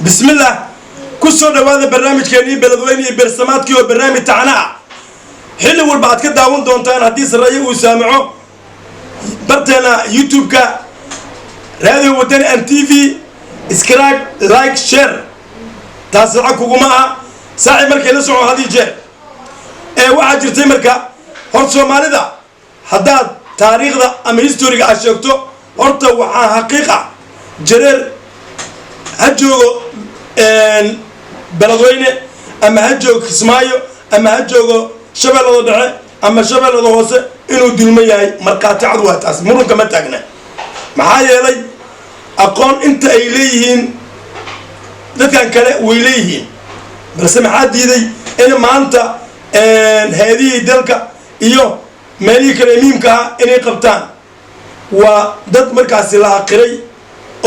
بسم الله كسر هذا برنامج كأني بلدويني برسمات كيو برنامج تعناع حلو والبعد كده داون دونتان حديث الرأي وسامعه برتنا يوتيوب كا راديو وطني ام تي في اسكرايب لايك شير تاسعكم معها ساعي مركي نسعوا هذه الجهة واحد جرتي مركا هرت سومالي دا حداد تاريخ دا اما هيستوريك عشاكتو هرت وحا حقيقة جرير هجوغو بلدوينه اما هجوغو كسمايو اما هجوغو شبال دعي اما شبال هوسه انو دلما yahay markaati cad waa taas murunka ma taagna maxaa yeelay aqoon inta ay leeyihiin dadkan kale way leeyihiin balse maxaa diiday in maanta heedii dalka iyo meelii kale miimka inay qabtaan waa dad markaas la aqiray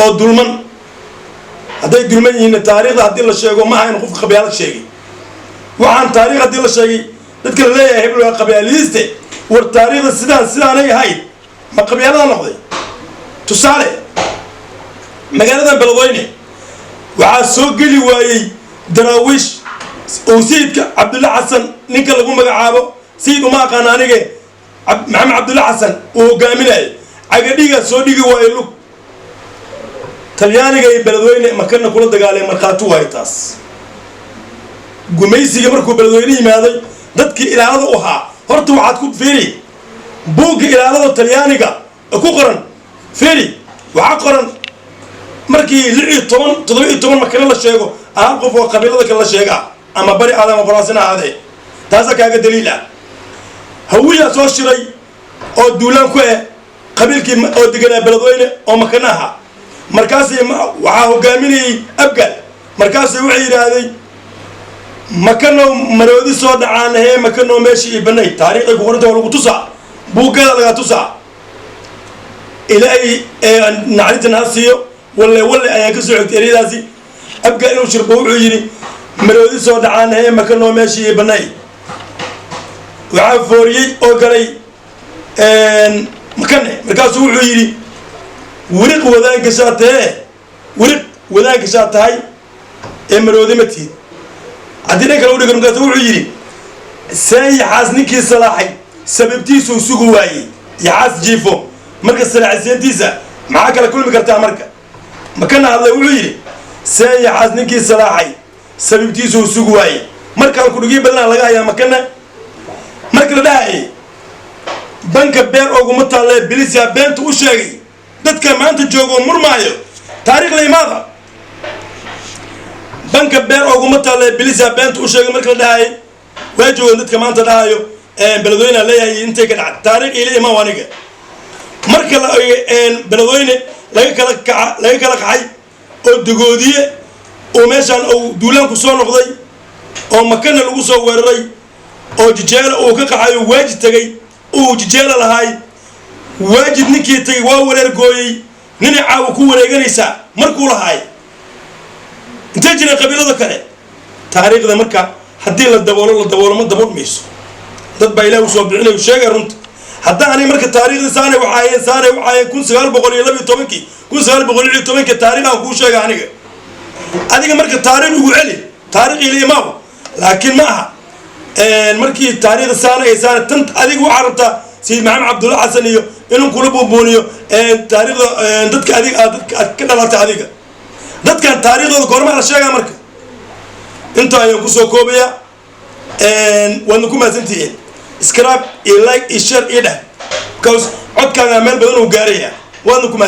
oo dulman haday dulman yihiin taariikhda hadii la sheego ma ahayn qof qabyaalad sheegay waxaan taariikh hadii la sheegay dadka leeyahay hebel waa qabyaaliste war taariikhda sidaan ay ahayd ma qabyaalada noqday tusaale magaalada Beledweyne waxa soo gali waayay daraawish oo sayidka Cabdulla Xasan ninka lagu magacaabo sayid uma aqaan aniga Maxamed Cabdulla Xasan oo hogaaminay agadhiga soo dhigi waayay lug talyaaniga ee Beledweyne markana kula dagaalay markaatu way taas gumaysiga markuu Beledweyne yimaaday dadkii ilaalada u ahaa horta waxaad ku fiiri buugga ilaalada talyaaniga ku qoran fiiri waxa qoran markii 17 markii la sheego aan qof oo qabiilada kala sheega ama bari aadama faraasina aade taas kaaga daliil ah hawiya soo shiray oo duulaan ku ah qabiilkii oo deganaa Beledweyne oo makanaha markaas waxa hogaaminay abgal markaas wuxuu yiraahday makano maroodi soo dhacaan makano meeshii ibanay taariikhda ku qoranta lagu tusaa buugada laga tusaa ilaahay naxariisna hasiyo walla ayaa ka soo xigtay eridaasi abga inuu shirbo wuxuu yiri maroodi soo dhacaan makano meeshii ibanay waxa fooriyay oo galay makane markaas wuxuu yiri wariq wadaanka shaatay maroodi matid عدينا كلو دغن قلت وحيري ساي حاسنكي صلاحي سببتيسو سوق واي يعاس جيفو مركز سلاعسينتيسا معاك على كل مكرتها مركز مكان هذا وحيري ساي حاسنكي صلاحي سببتيسو سوق واي مركز كودغي بدنا لغا يا مكاننا مركز داعي بنك بير او متاله بليسيا بنت و شيغي ددك maanta joogo murmaayo taariikh leeymaada banka beer ugu matale bilisa bent u sheegay markii la dhahay waajo dadka maanta dhahayo Beledweyne leeyahay intee ka dhacay taariikh ilaa ima waniga markii la Beledweyne laga kala kacay oo dagoodiye oo meeshan oo duulaan ku soo noqday oo makana lagu soo weeraray oo jijeela oo ka kacayo waajid tagay oo jijeela lahaay waajid ninkii tagay waa wareer gooyay nin caaw ku wareeganaysa markuu lahaay inta jira qabiilada kale taariikhda marka hadii la daboolo ma dabool mayso dad baa ilaahay soo bixinay sheegay runta haddii aanay marka taariikhda saanay waxay 1912 taariikhan ku sheegay aniga adiga marka taariikh ugu celi taariikh ilaa ma laakiin ma aha markii taariikhda saanay tan adiga waxa rabta sayid Maxamed Cabdulla Xasan iyo inuu kula buubuuniyo taariikhda dadka adiga ka dhalatay adiga dadkan taariikhdooda goorma la sheegaa marka inta ayaan ku soo koobaya waan ku maasantihiin subscribe iyo like iyo share iyo dhah because codkaaga meel badan uu gaaraya waan ku